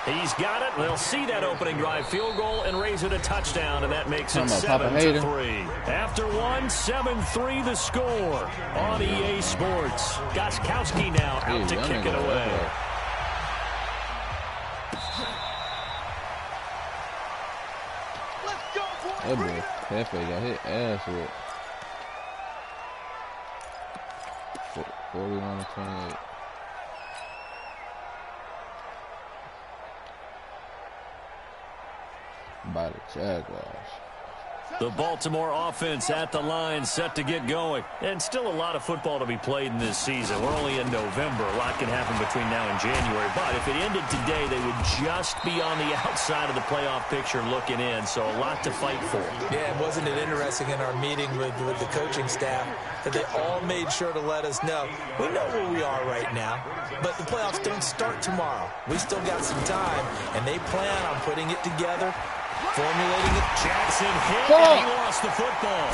He's got it. They'll see that opening drive field goal and raise it a touchdown, and that makes it 7-3. After one, 7-3 the score on EA Sports. Gostkowski now out to kick it away. That boy Pepe got his ass whipped. 41-28. By the Jaguars. The Baltimore offense at the line, set to get going. And still a lot of football to be played in this season. We're only in November. A lot can happen between now and January. But if it ended today, they would just be on the outside of the playoff picture looking in. So a lot to fight for. Yeah, wasn't it interesting in our meeting with the coaching staff that they all made sure to let us know, we know where we are right now, but the playoffs don't start tomorrow. We still got some time, and they plan on putting it together. Formulating it. Jackson hit, and he lost the football.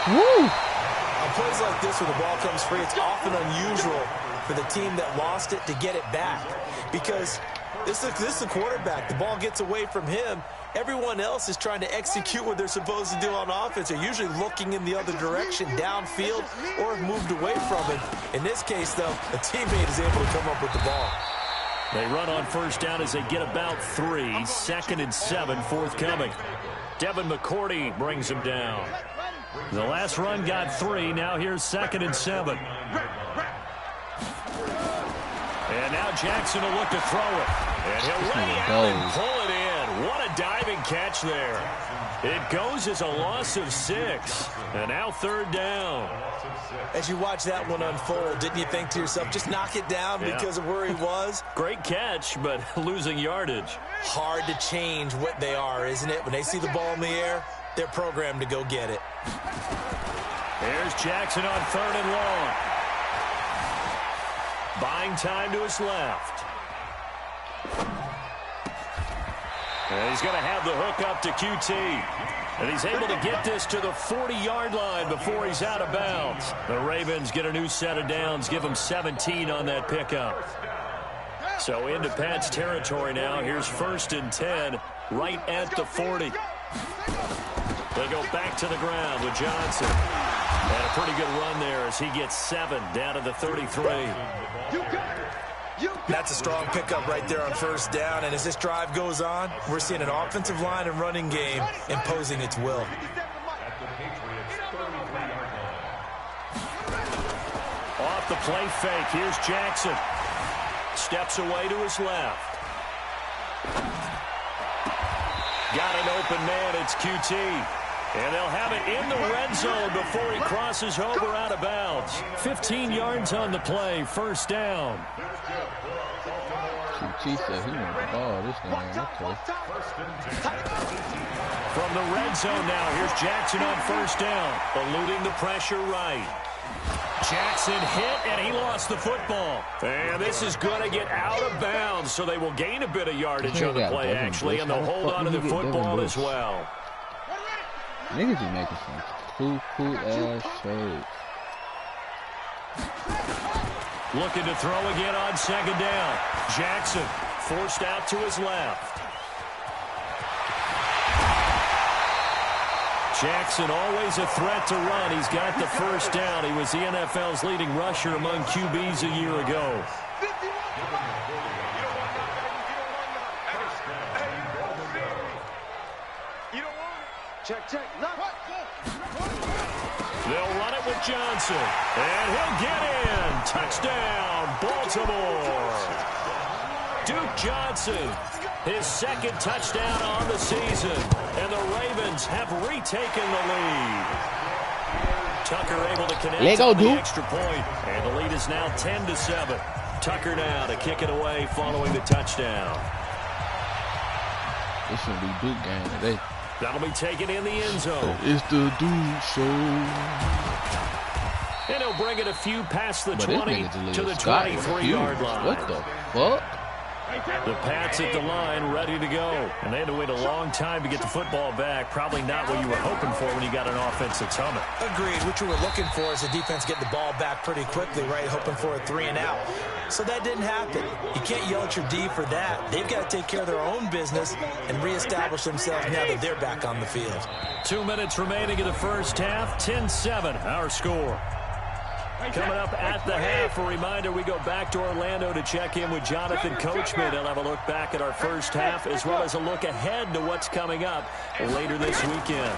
Woo! On plays like this where the ball comes free, it's often unusual for the team that lost it to get it back. Because this is the quarterback. The ball gets away from him. Everyone else is trying to execute what they're supposed to do on offense. They're usually looking in the other direction, downfield, or have moved away from it. In this case, though, a teammate is able to come up with the ball. They run on first down as they get about 3. 2nd and 7 forthcoming. Devin McCourty brings him down. The last run got 3. Now here's 2nd and 7. And now Jackson will look to throw it. And he'll lay out and pull it in. What a diving catch there. It goes as a loss of 6. And now 3rd down. As you watch that one unfold, didn't you think to yourself, just knock it down because of where he was? Great catch, but losing yardage. Hard to change what they are, isn't it? When they see the ball in the air, they're programmed to go get it. Here's Jackson on 3rd and long. Buying time to his left. And he's going to have the hook up to QT. And he's able to get this to the 40-yard line before he's out of bounds. The Ravens get a new set of downs, give them 17 on that pickup. So into Pat's territory now. Here's 1st and 10, right at the 40. They go back to the ground with Johnson. And a pretty good run there as he gets 7 down to the 33. That's a strong pickup right there on 1st down. And as this drive goes on, we're seeing an offensive line and running game imposing its will. Off the play fake, here's Jackson. Steps away to his left. Got an open man, it's QT. And they'll have it in the red zone before he crosses over out of bounds. 15 yards on the play, 1st down. QT said he wanted the ball this game. Okay. From the red zone now, here's Jackson on 1st down. Eluding the pressure right. Jackson hit, and he lost the football. And this is going to get out of bounds, so they will gain a bit of yardage on the play, actually, and they'll hold on to the football as well. Niggas be making some cool-ass trades. Looking to throw again on 2nd down. Jackson forced out to his left. Jackson always a threat to run. He's got the 1st down. He was the NFL's leading rusher among QBs a year ago. They'll run it with Johnson. And he'll get in. Touchdown, Baltimore. Duke Johnson, his 2nd touchdown on the season. And the Ravens have retaken the lead. Tucker able to connect on the extra point. And the lead is now 10-7. Tucker now to kick it away following the touchdown. This should be Duke game today. That'll be taken in the end zone. It's the Duke show. And he'll bring it a few past the 20 to the 23-yard line. What the fuck? The Pats at the line, ready to go. And they had to wait a long time to get the football back. Probably not what you were hoping for when you got an offense that's humming. Agreed. What you were looking for is the defense get the ball back pretty quickly, right? Hoping for a 3-and-out. So that didn't happen. You can't yell at your D for that. They've got to take care of their own business and reestablish themselves now that they're back on the field. 2 minutes remaining in the first half. 10-7, our score. Coming up at the half, a reminder, we go back to Orlando to check in with Jonathan Coachman. He'll have a look back at our first half as well as a look ahead to what's coming up later this weekend.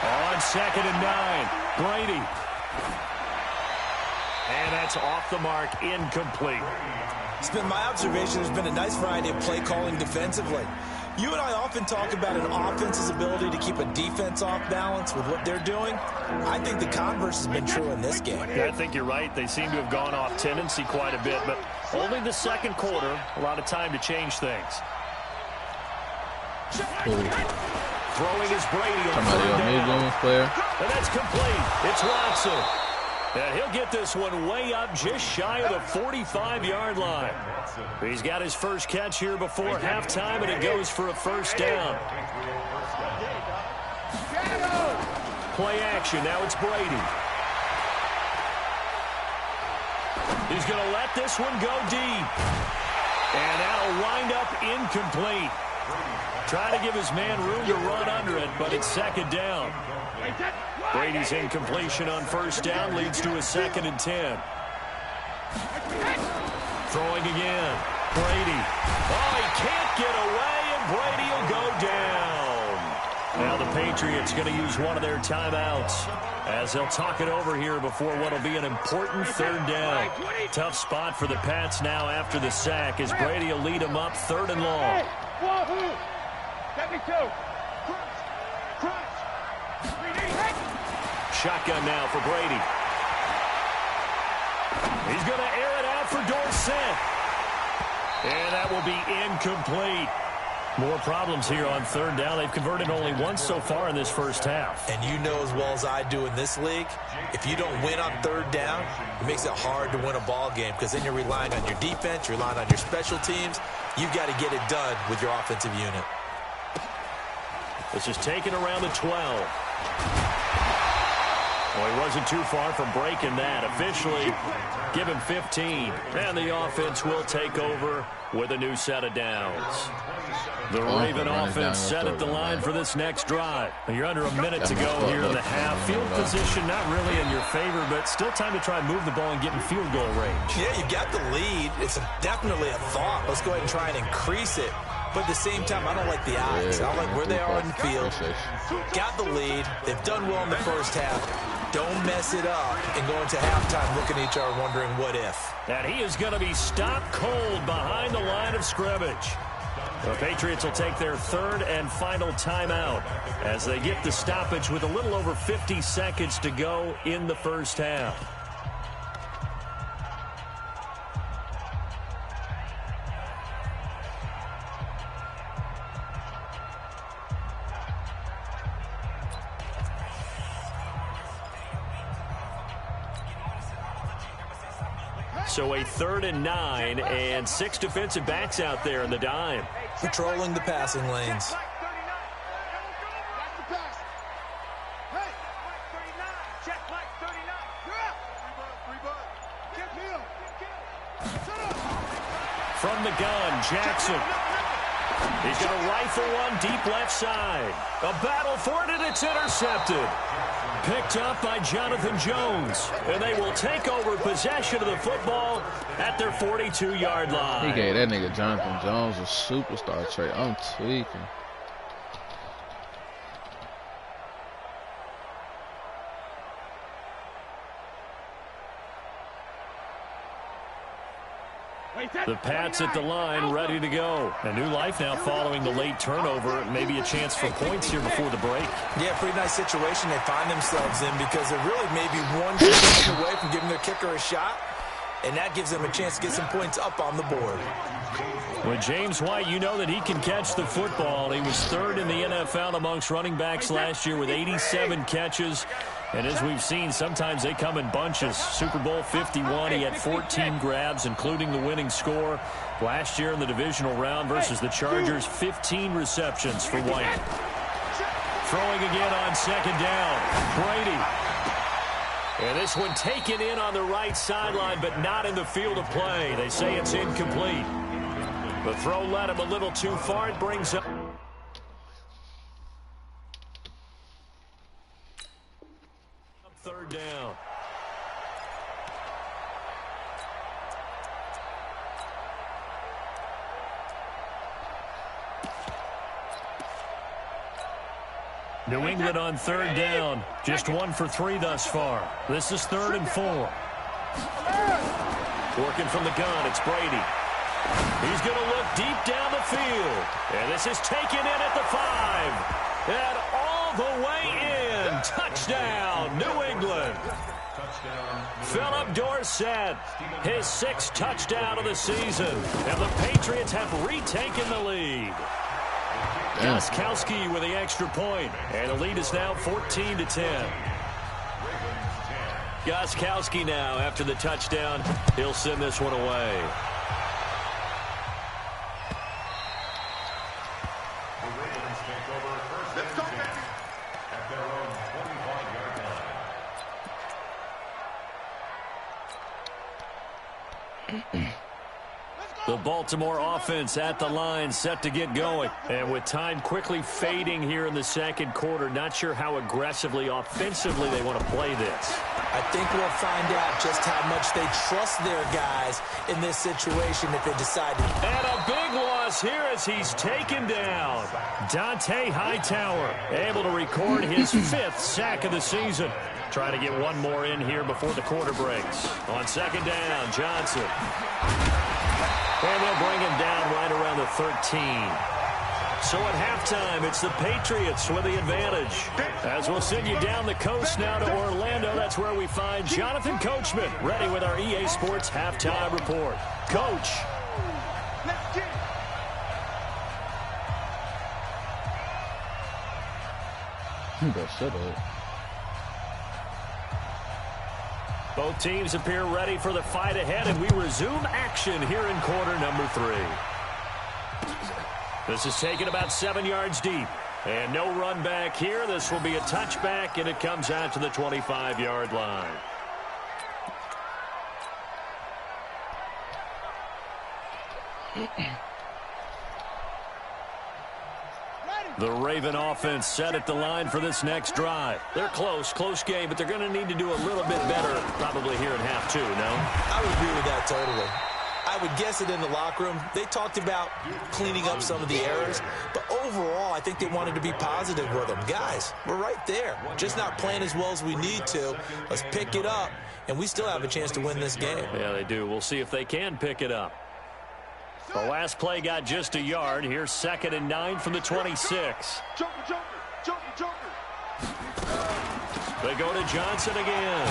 On 2nd and 9, Brady. And that's off the mark, incomplete. It's been my observation there's been a nice variety of play calling defensively. You and I often talk about an offense's ability to keep a defense off balance with what they're doing. I think the converse has been true in this game. Yeah, I think you're right. They seem to have gone off tendency quite a bit, but only the second quarter, a lot of time to change things. Throwing is Brady on third down. And that's complete. It's Watson. And he'll get this one way up just shy of the 45-yard line. He's got his first catch here before halftime, and it goes for a first down. Play action. Now it's Brady. He's going to let this one go deep. And that'll wind up incomplete. Trying to give his man room to run under it, but it's second down. Brady's incompletion on first down leads to a 2nd and 10. Throwing again. Brady. Oh, he can't get away, and Brady will go down. Now the Patriots going to use one of their timeouts as they'll talk it over here before what will be an important third down. Tough spot for the Pats now after the sack as Brady will lead them up 3rd and long. Shotgun now for Brady. He's going to air it out for Dorsett. And that will be incomplete. More problems here on third down. They've converted only once so far in this first half. And you know as well as I do in this league, if you don't win on third down, it makes it hard to win a ball game because then you're relying on your defense, you're relying on your special teams. You've got to get it done with your offensive unit. This is taken around the 12. Well, he wasn't too far from breaking that. Officially, give him 15. And the offense will take over with a new set of downs. The Raven offense set at the line for this next drive. You're under a minute to go here in the half. Field position not really in your favor, but still time to try and move the ball and get in field goal range. Yeah, you got the lead. It's definitely a thought. Let's go ahead and try and increase it. But at the same time, I don't like the odds. I don't like where they are in the field. Got the lead. They've done well in the first half. Don't mess it up and go into halftime looking at each other wondering what if. And he is going to be stopped cold behind the line of scrimmage. The Patriots will take their third and final timeout as they get the stoppage with a little over 50 seconds to go in the first half. So a 3rd and 9 and 6 defensive backs out there in the dime. Patrolling the passing lanes. From the gun, Jackson. He's going to rifle one deep left side. A battle for it, and it's intercepted. Picked up by Jonathan Jones. And they will take over possession of the football at their 42-yard line. He gave that nigga Jonathan Jones a superstar trait. I'm tweaking. The Pats at the line, ready to go. A new life now following the late turnover. Maybe a chance for points here before the break. Yeah, pretty nice situation they find themselves in because they're really maybe one possession away from giving their kicker a shot, and that gives them a chance to get some points up on the board. With James White, you know that he can catch the football. He was 3rd in the NFL amongst running backs last year with 87 catches. And as we've seen, sometimes they come in bunches. Super Bowl 51, he had 14 grabs, including the winning score. Last year in the divisional round versus the Chargers, 15 receptions for White. Throwing again on second down. Brady. And this one taken in on the right sideline, but not in the field of play. They say it's incomplete. The throw led him a little too far. It brings up third down. New England on third down. Just 1 for 3 thus far. This is 3rd and 4. Working from the gun, it's Brady. He's going to look deep down the field. And this is taken in at the 5. And all the way in. Touchdown, New England. Philip Dorsett, his 6th touchdown of the season. And the Patriots have retaken the lead. Gostkowski with the extra point, and the lead is now 14-10. Gostkowski now, after the touchdown, he'll send this one away. The Baltimore offense at the line, set to get going. And with time quickly fading here in the second quarter, not sure how aggressively, offensively they want to play this. I think we'll find out just how much they trust their guys in this situation if they decide to. And a big loss here as he's taken down. Dante Hightower able to record his 5th sack of the season. Trying to get one more in here before the quarter breaks. On second down, Johnson. And they'll bring him down right around the 13. So at halftime, it's the Patriots with the advantage. As we'll send you down the coast now to Orlando, that's where we find Jonathan Coachman, ready with our EA Sports Halftime Report. Coach. Shut up. Both teams appear ready for the fight ahead, and we resume action here in quarter number 3. This is taken about 7 yards deep. And no run back here. This will be a touchback, and it comes out to the 25-yard line. The Raven offense set at the line for this next drive. They're close game, but they're going to need to do a little bit better probably here in half 2, no? I would agree with that totally. I would guess it in the locker room. They talked about cleaning up some of the errors, but overall, I think they wanted to be positive with them. Guys, we're right there. Just not playing as well as we need to. Let's pick it up, and we still have a chance to win this game. Yeah, they do. We'll see if they can pick it up. The last play got just a yard. Here's 2nd and 9 from the 26. They go to Johnson again.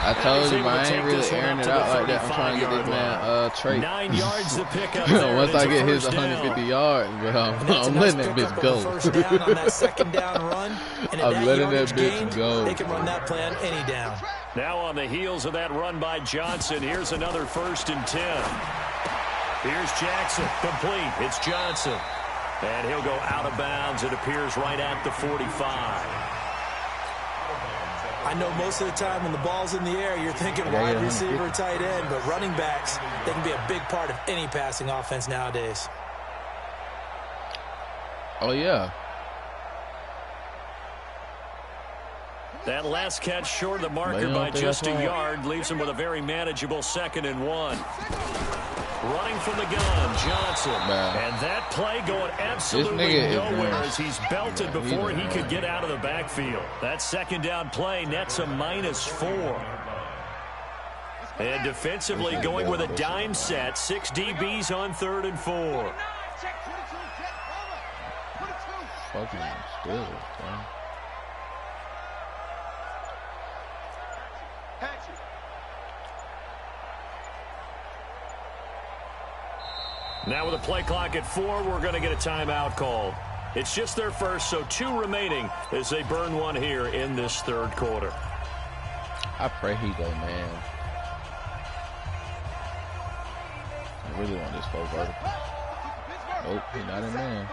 I told you, I ain't really airing it out like that. I'm trying to get this man trait. 9 yards to pick up. Once I get his 150 yards, but I'm letting that bitch go. On that second down run, and I'm letting that bitch go. They can run that play on any down. Now on the heels of that run by Johnson, here's another 1st and 10. Here's Jackson, complete. It's Johnson. And he'll go out of bounds. It appears right at the 45. I know most of the time when the ball's in the air, you're thinking wide receiver, tight end, but running backs, they can be a big part of any passing offense nowadays. Oh, yeah. That last catch short of the marker by just a yard leaves him with a very manageable 2nd and 1. Running from the gun, Johnson. And that play going absolutely nowhere as he's belted before he could get out of the backfield. That 2nd down play nets a -4. And defensively going with a dime set, 6 DBs on 3rd and 4. Fucking still, man. Now with a play clock at 4, we're going to get a timeout called. It's just their first, so 2 remaining as they burn one here in this 3rd quarter. I pray he go, man. really want this 4 vertical. Nope, he's not in man.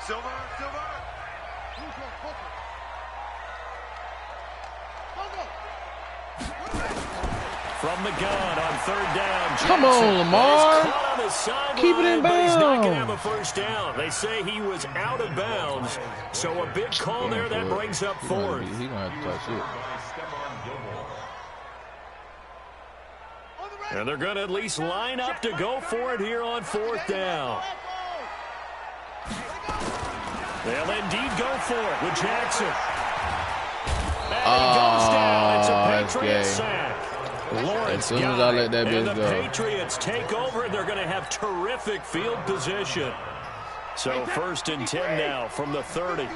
Silver. From the gun on 3rd down. Jackson. Come on, Lamar. Keep it in bounds. He's not going to have a first down. They say he was out of bounds. So a big call there that brings up 4th. He's going to have to touch it. And they're going to at least line up to go for it here on 4th down. They'll indeed go for it with Jackson. And he goes down. It's a Patriot sack. Lawrence as soon as I let that bitch go. go. The Patriots take over, and they're going to have terrific field position. So 1st and 10 now from the 30.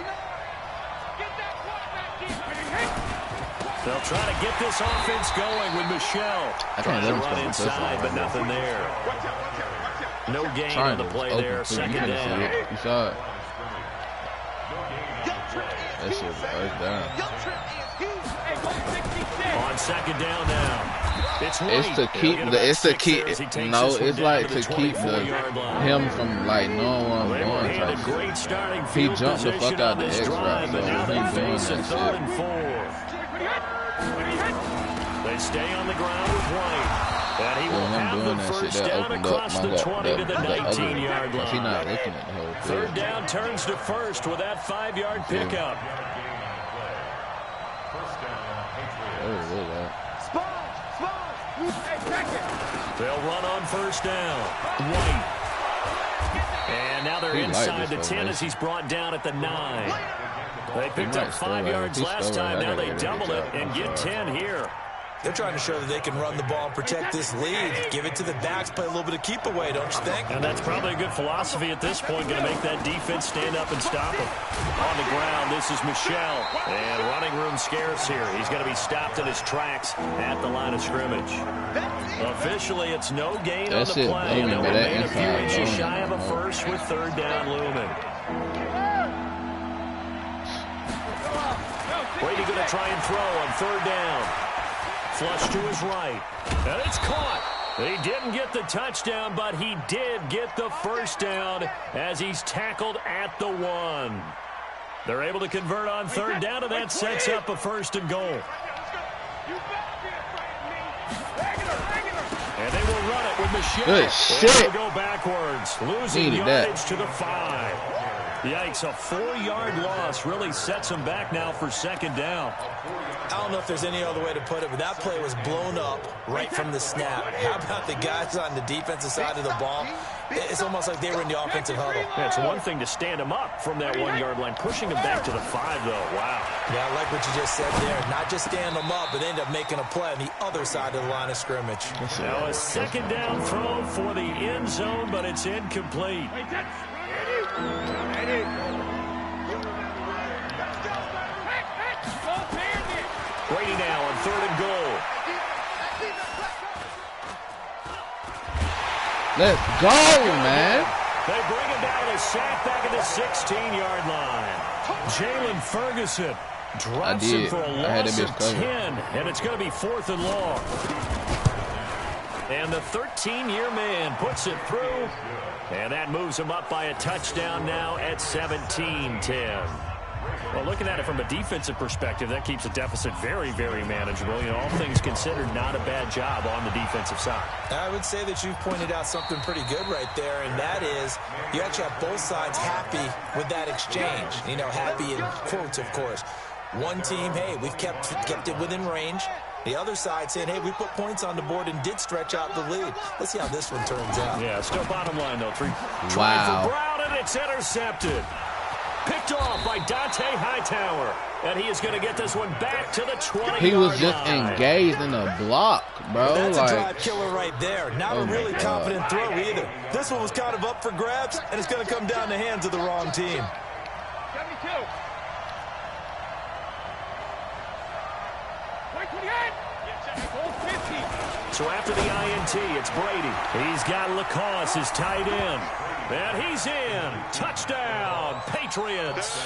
They'll try to get this offense going with Michelle. Trying to run inside, but nothing there. No gain on the play there. 2nd down. You saw it. That shit was first down. On 2nd down now. It's to keep it's like to keep him from like knowing what I'm doing. He jumped the fuck out the X route, so he ain't doing that shit. They stay on the ground with White. And he will have the first down across the 20 to the 19-yard line. He's not looking at the whole thing. 3rd down turns to 1st with that 5-yard pickup. They'll run on 1st down. White. And now they're inside the 10 as he's brought down at the 9. They picked up 5 yards last time. Now they double it and get 10 here. They're trying to show that they can run the ball and protect this lead. Give it to the backs, play a little bit of keep away, don't you think? And that's probably a good philosophy at this point. Going to make that defense stand up and stop them. On the ground, this is Michelle. And running room scarce here. He's going to be stopped in his tracks at the line of scrimmage. Officially, it's no gain on the play. And they'll remain a few inches shy of a first with 3rd down looming. Brady going to try and throw on 3rd down. Flush to his right. And it's caught. He didn't get the touchdown, but he did get the first down as he's tackled at the 1. They're able to convert on 3rd down, and that sets up a 1st and goal. And they will run it with Michelle. Good shit. They'll go backwards, losing yardage to the 5. Yikes, a 4-yard loss really sets them back now for 2nd down. I don't know if there's any other way to put it, but that play was blown up right from the snap. How about the guys on the defensive side of the ball? It's almost like they were in the offensive huddle. Yeah, it's one thing to stand them up from that 1-yard line. Pushing them back to the 5, though. Wow. Yeah, I like what you just said there. Not just stand them up, but end up making a play on the other side of the line of scrimmage. Now a 2nd down throw for the end zone, but it's incomplete. Brady now on 3rd and goal. Let's go, man. They bring him down a sack back at the 16-yard line. Jalen Ferguson drops him for a loss of 10, and it's going to be 4th and long. And the 13-year man puts it through, and that moves him up by a touchdown now at 17-10. Well, looking at it from a defensive perspective, that keeps the deficit very, very manageable. You know, all things considered, not a bad job on the defensive side. I would say that you've pointed out something pretty good right there, and that is you actually have both sides happy with that exchange. You know, happy in quotes, of course. One team, hey, we've kept it within range. The other side saying, hey, we put points on the board and did stretch out the lead. Let's see how this one turns out. Yeah, still bottom line, though. Try for Wow. Brown, and it's intercepted. Picked off by Dante Hightower. And he is going to get this one back to the 20-yard line. He was just engaged in a block, bro. That's a drive killer right there. Not a really confident throw either. This one was kind of up for grabs, and it's going to come down the hands of the wrong team. 72. So after the INT, it's Brady. He's got Lacoste, his tight end. And he's in. Touchdown, Patriots.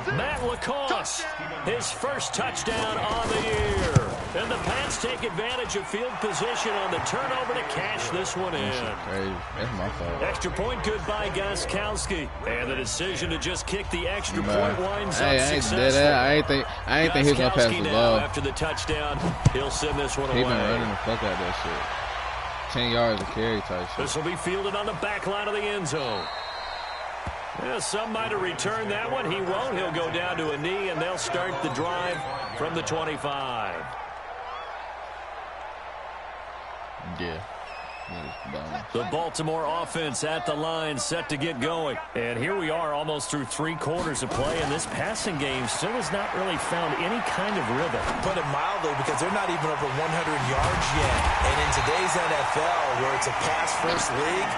Matt Lacoste, his first touchdown on the year. And the Pats take advantage of field position on the turnover to cash this one in. That's my fault. Extra point good by Gostkowski. And the decision to just kick the extra point winds up successful. I ain't think he's going to pass the ball. After the touchdown, he'll send this one away. He been running the fuck out of that shit. 10 yards of carry type shit. This will be fielded on the back line of the end zone. Yeah, some might have returned that one. He won't. He'll go down to a knee, and they'll start the drive from the 25. Yeah. The Baltimore offense at the line, set to get going. And here we are almost through 3 quarters of play, and this passing game still has not really found any kind of rhythm. Put it mildly, because they're not even over 100 yards yet. And in today's NFL, where it's a pass-first league,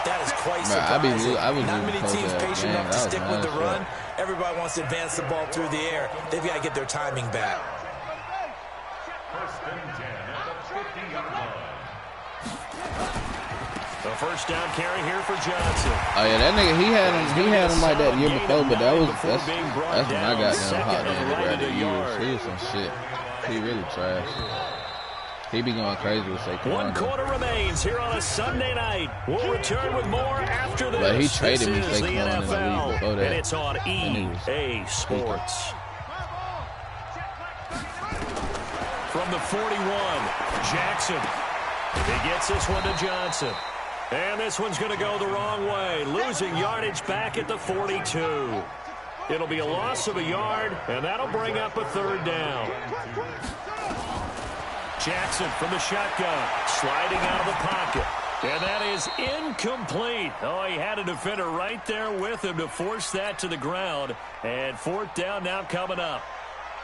that is quite surprising. Not many teams patient enough to stick with the run. Everybody wants to advance the ball through the air. They've got to get their timing back. The first down carry here for Johnson. Oh yeah, that nigga, he had him like that the year before, but that's when I got them hot in the years. He was some shit. He really trash. He be going crazy with Saquon. 1 quarter remains here on a Sunday night. We'll return with more after this. But he traded me Saquon in the week before that. And it's on EA Sports. From the 41, Jackson. He gets this one to Johnson. And this one's going to go the wrong way. Losing yardage back at the 42. It'll be a loss of a yard, and that'll bring up a 3rd down. Jackson from the shotgun, sliding out of the pocket. And that is incomplete. Oh, he had a defender right there with him to force that to the ground. And 4th down now coming up.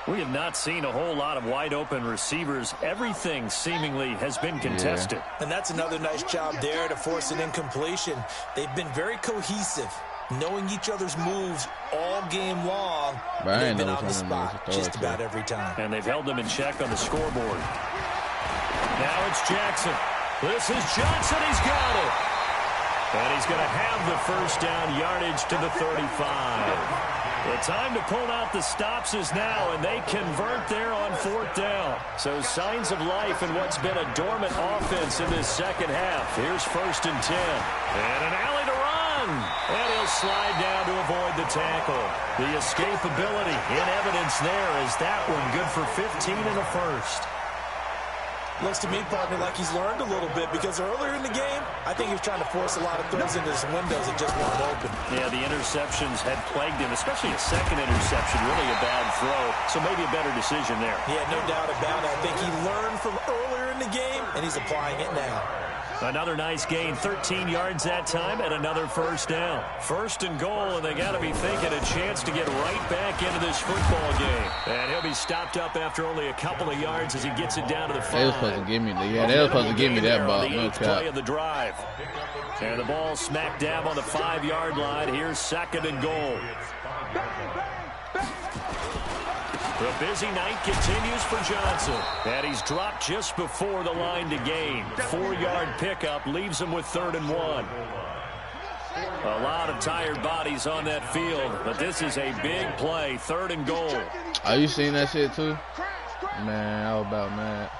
We have not seen a whole lot of wide-open receivers. Everything seemingly has been contested. Yeah. And that's another nice job there to force an incompletion. They've been very cohesive, knowing each other's moves all game long. They've been on the spot just about every time. And they've held them in check on the scoreboard. Now it's Jackson. This is Johnson. He's got it. And he's going to have the first down yardage to the 35. The time to pull out the stops is now, and they convert there on 4th down. So signs of life in what's been a dormant offense in this second half. Here's 1st and 10. And an alley to run. And he'll slide down to avoid the tackle. The escapability in evidence there is that one good for 15 and a first. Looks to me, partner, like he's learned a little bit, because earlier in the game, I think he was trying to force a lot of throws into his windows that just weren't open. Yeah, the interceptions had plagued him, especially a second interception, really a bad throw. So maybe a better decision there. Yeah, no doubt about it. I think he learned from earlier in the game, and he's applying it now. Another nice gain, 13 yards that time, and another 1st down. 1st and goal, and they got to be thinking a chance to get right back into this football game. And he'll be stopped up after only a couple of yards as he gets it down to the 5. They were supposed to give me they were supposed to give me that ball. The 8th play of the drive. And the ball smack dab on the 5-yard line. Here's 2nd and goal. The busy night continues for Johnson. And he's dropped just before the line to gain. 4-yard pickup leaves him with 3rd and 1. A lot of tired bodies on that field, but this is a big play. 3rd and goal. Are you seeing that shit too? Man, I was about mad.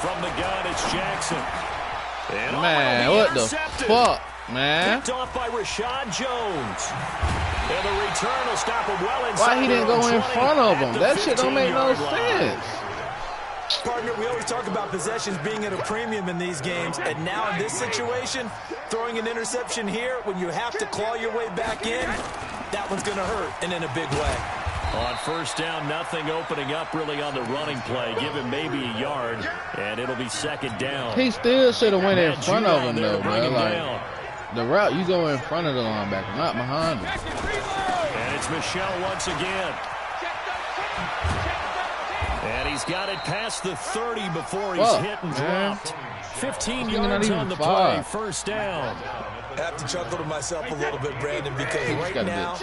From the gun, it's Jackson. And man, what the fuck? Man. Picked off by Rashad Jones. And the return will stop him well inside. Why he didn't go in front of him? That shit don't make no sense. Partner, we always talk about possessions being at a premium in these games, and now in this situation, throwing an interception here when you have to claw your way back in, that one's going to hurt, and in a big way. On 1st down, nothing opening up really on the running play. Give him maybe a yard, and it'll be 2nd down. He still should have went in front of him, though, man. Like, the route, you go in front of the linebacker, not behind him. And it's Michel once again. And he's got it past the 30 before he's hit and dropped. 15 yards on the play, 1st down. I have to chuckle to myself a little bit, Brandon, because right now,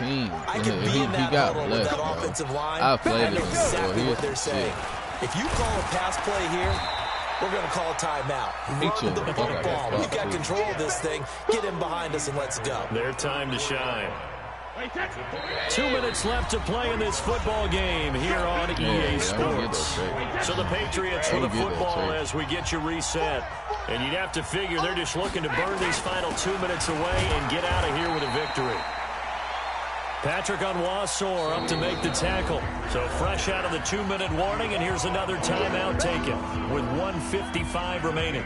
I can be in that huddle with that offensive line. I know exactly what they're saying. If you call a pass play here, we're going to call a timeout. Run the football. We've got control of this thing. Get in behind us and let's go. Their time to shine. 2 minutes left to play in this football game here on EA Sports. So the Patriots with the football as we get you reset. And you'd have to figure they're just looking to burn these final 2 minutes away and get out of here with a victory. Patrick Onwuasor up to make the tackle. So fresh out of the 2-minute warning, and here's another timeout taken with 1:55 remaining.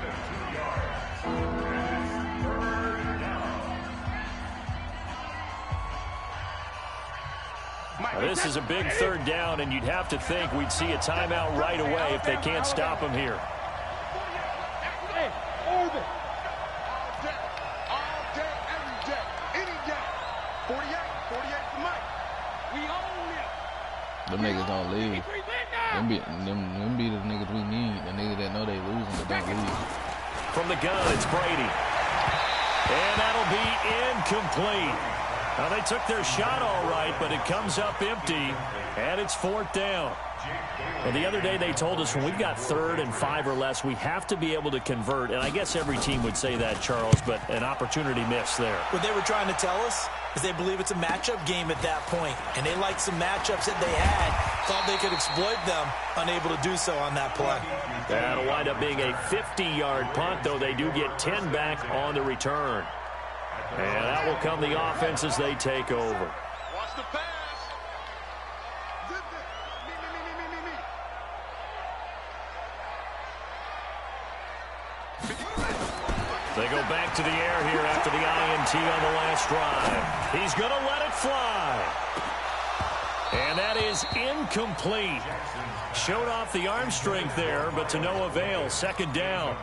Now, this is a big third down, and you'd have to think we'd see a timeout right away if they can't stop him here. Them niggas don't leave. Them be the niggas we need. The niggas that know they losing but don't leave. From the gun, it's Brady. And that'll be incomplete. Now, they took their shot all right, but it comes up empty, and it's 4th down. Well, the other day they told us when we've got 3rd and 5 or less, we have to be able to convert. And I guess every team would say that, Charles, but an opportunity missed there. What they were trying to tell us is they believe it's a matchup game at that point, and they liked some matchups that they had, thought they could exploit them, unable to do so on that play. That'll wind up being a 50-yard punt, though they do get 10 back on the return. And that will come the offense as they take over. Watch the pass. They go back to the air here after the INT on the last drive. He's going to let it fly. And that is incomplete. Showed off the arm strength there, but to no avail. 2nd down.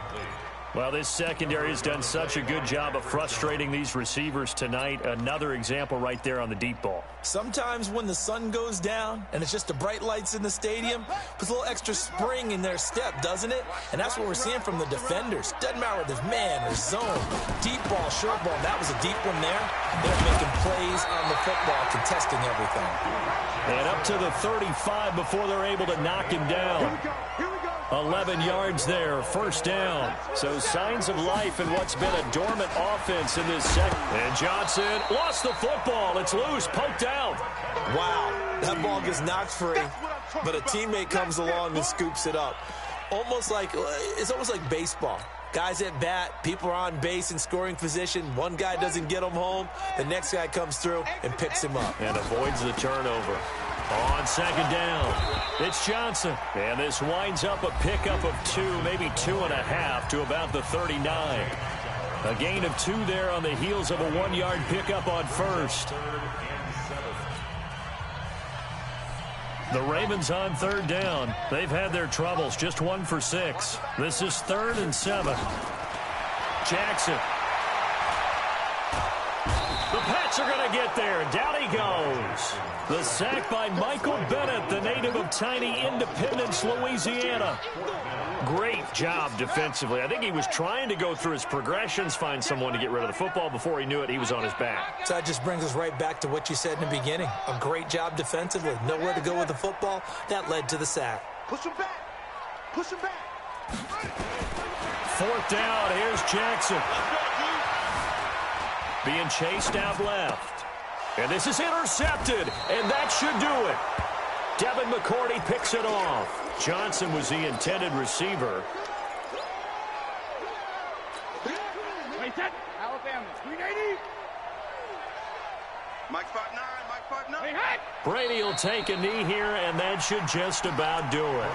Well, this secondary has done such a good job of frustrating these receivers tonight. Another example right there on the deep ball. Sometimes when the sun goes down and it's just the bright lights in the stadium, puts a little extra spring in their step, doesn't it? And that's what we're seeing from the defenders. Doesn't matter whether it's man or zone, deep ball, short ball. That was a deep one there. They're making plays on the football, contesting everything. And up to the 35 before they're able to knock him down. 11 yards there, 1st down. So signs of life in what's been a dormant offense in this second. And Johnson lost the football. It's loose, poked out. Wow, that ball gets knocked free, but a teammate comes along and scoops it up. It's almost like baseball. Guys at bat, people are on base in scoring position. One guy doesn't get him home. The next guy comes through and picks him up. And avoids the turnover. On 2nd down, it's Johnson. And this winds up a pickup of 2, maybe 2.5 to about the 39. A gain of 2 there on the heels of a 1-yard pickup on 1st. The Ravens on 3rd down. They've had their troubles, just 1 for 6. This is 3rd and 7. Jackson. The Pats are going to get there. Down he goes. The sack by Michael Bennett, the native of tiny Independence, Louisiana. Great job defensively. I think he was trying to go through his progressions, find someone to get rid of the football. Before he knew it, he was on his back. So that just brings us right back to what you said in the beginning. A great job defensively. Nowhere to go with the football. That led to the sack. Push him back. Push him back. 4th down. Here's Jackson. Being chased out left. And this is intercepted, and that should do it. Devin McCourty picks it off. Johnson was the intended receiver. Alabama, 380. Mike 5'9", Mike 5'9". Brady will take a knee here, and that should just about do it.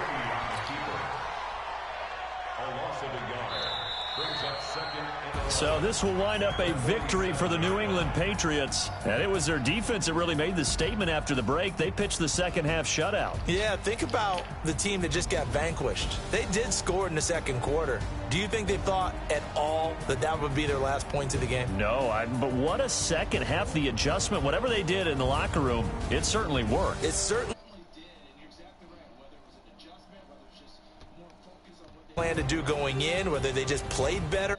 So this will wind up a victory for the New England Patriots. And it was their defense that really made the statement after the break. They pitched the second half shutout. Yeah, think about the team that just got vanquished. They did score in the 2nd quarter. Do you think they thought at all that that would be their last points of the game? No, but what a second half. The adjustment, whatever they did in the locker room, it certainly worked. It certainly did, and you're exactly right. Whether it was an adjustment, whether it's just more focus on what they planned to do going in, whether they just played better.